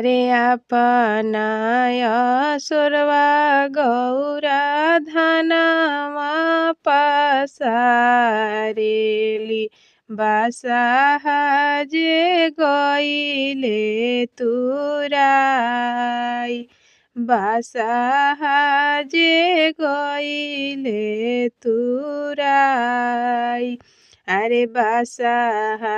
रे आपनाय सोरवा गौरा धनमा पसारेली बासाहा जे गइले तुराई बासाहा जे गइले तुराई अरे बासाहा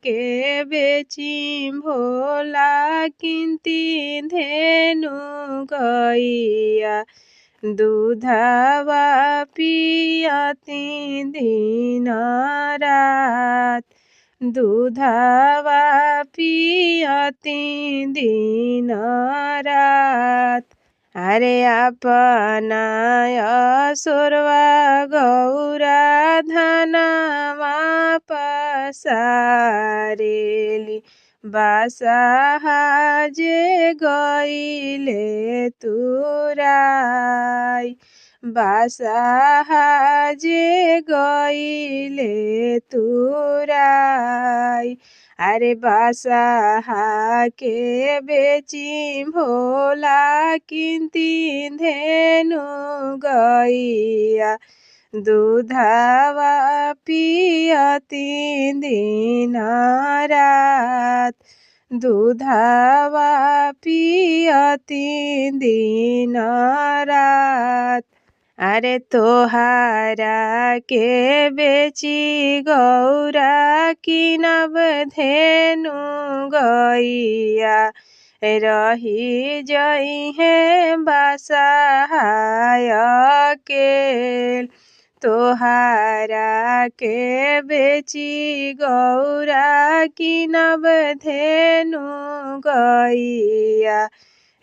के बेची भोला किंती धेनु गैया दूधवा पियती दिन रात दूधवा पियती दिन रात अरे आपनाय सोरवा गौरा धनमा पसारेली बासाहा जे गइले तुराई बासाहा जे गइले तुराई अरे बासाहा के बेची भोला किंती धेनु गैया दूधवा पियती दिन रात दूधवा पियती दिन रात अरे तोहारा के बेची गौरा किनब धेनु गैया रही जइहे बासाहाय केल तोहारा के बेची गौरा किनब धेनु गैया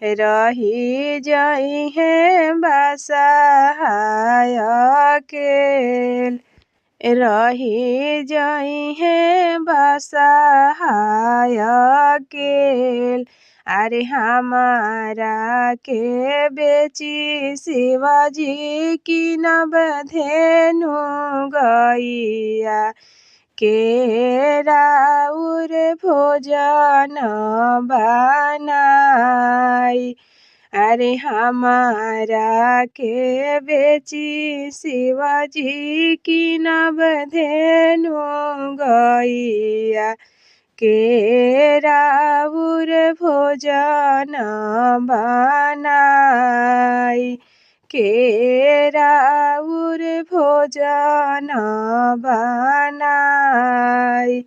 रही जइहे बासाहाय केल रही जइहे बासाहाय केल अरे हमारा के बेची शिवाजी किनब धेनु गैया केराउर भोजन बनाई अरे हमारा के बेची शिवाजी किनब धेनु गैया केराउर भोजन बनाई केराउर भोजन बनाई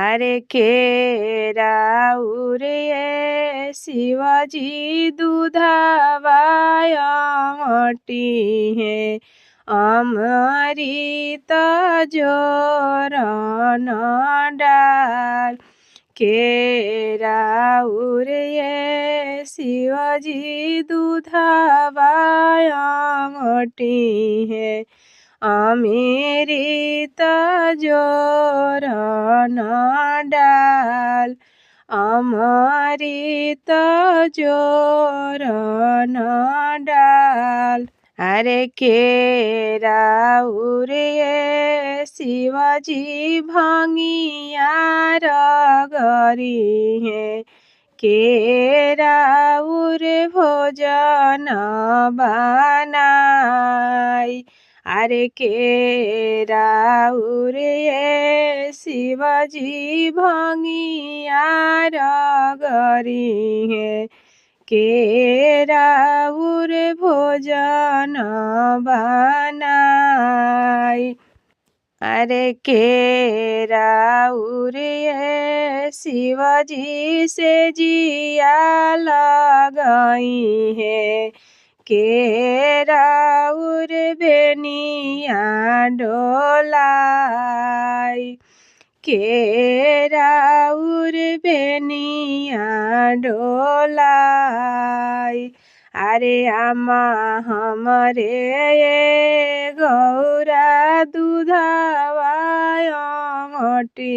अरे केराउर ये शिवाजी दूधवा अमटी है अमृत जोरन डाल केराउर ये शिवाजी दूधवा अमटी है अमृत जोरन डाल अमृत जोरन डाल अरे केराउर ये शिवाजी भंगिया रगरी है केराउर भोजन बनाई अरे केराउर ये शिवाजी भंगिया रगरी है केराउर भोजन बनाई अरे केराउर ये शिवाजी से जिया लगाई है केराउर बेनिया डोलाई केराउर बेनिया डोलाई अरे आमा हमरे ये गौरा दूधवा अमटी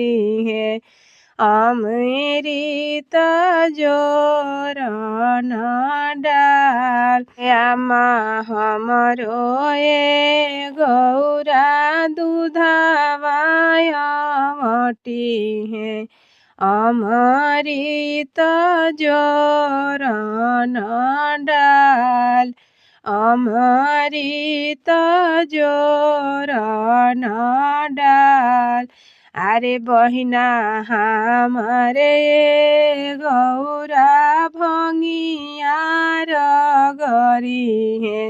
है अमृत जोरन डाल आमा हमरो ये गौरा दूधवा अमटी है অমৃত জোরণ ডাল অমৃত জোরণ ডাল আরে বহিনা হামারে গৌরা ভঙ্গিয়ার গরি হে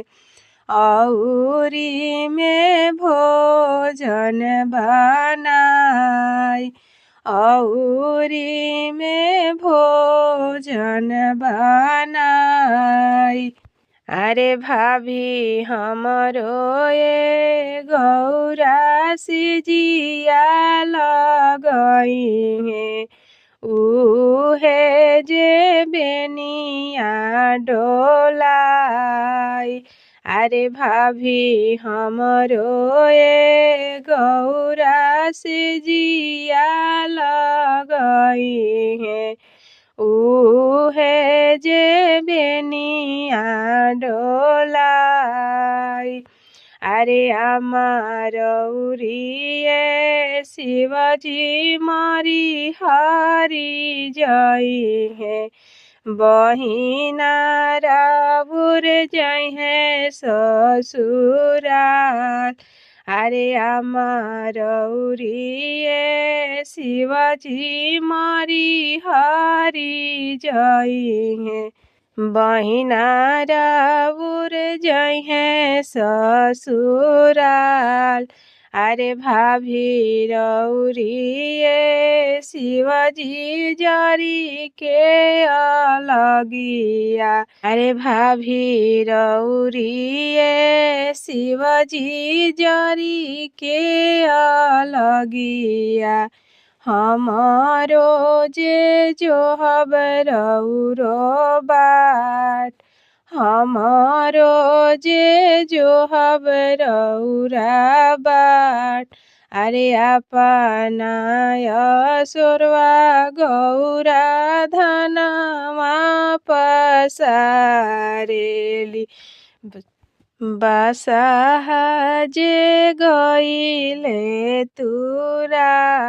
औरी में भोजन बनाई औरी में भोजन बनाई अरे भाभी हमरो ये गौरा सिजिया लगई है उहे जे बेनिया डोलाई अरे भाभी हमरो ये गौरा सिजिया लगई है उहे जे बेनिया डोलाई अरे আমার উড়িয়ে শিবজি মারি হারি যাই হে बहिनारा बुर जाई है ससुराल अरे আমার উড়িয়ে শিবজি মারি হারি যাই হে बहिनारा बुर जाई है ससुराल अरे भाभी रौरिए शिवजी जरी के अलगिया अरे भाभी रौरिए शिवजी जरी के अलगिया हमारो जे जो हबरौरो बाट हमारो जे जो हबरौरा बाट अरे अपनाय सुरवा गौरा धनमा पसारेली बसाहा जे गईले तुराई।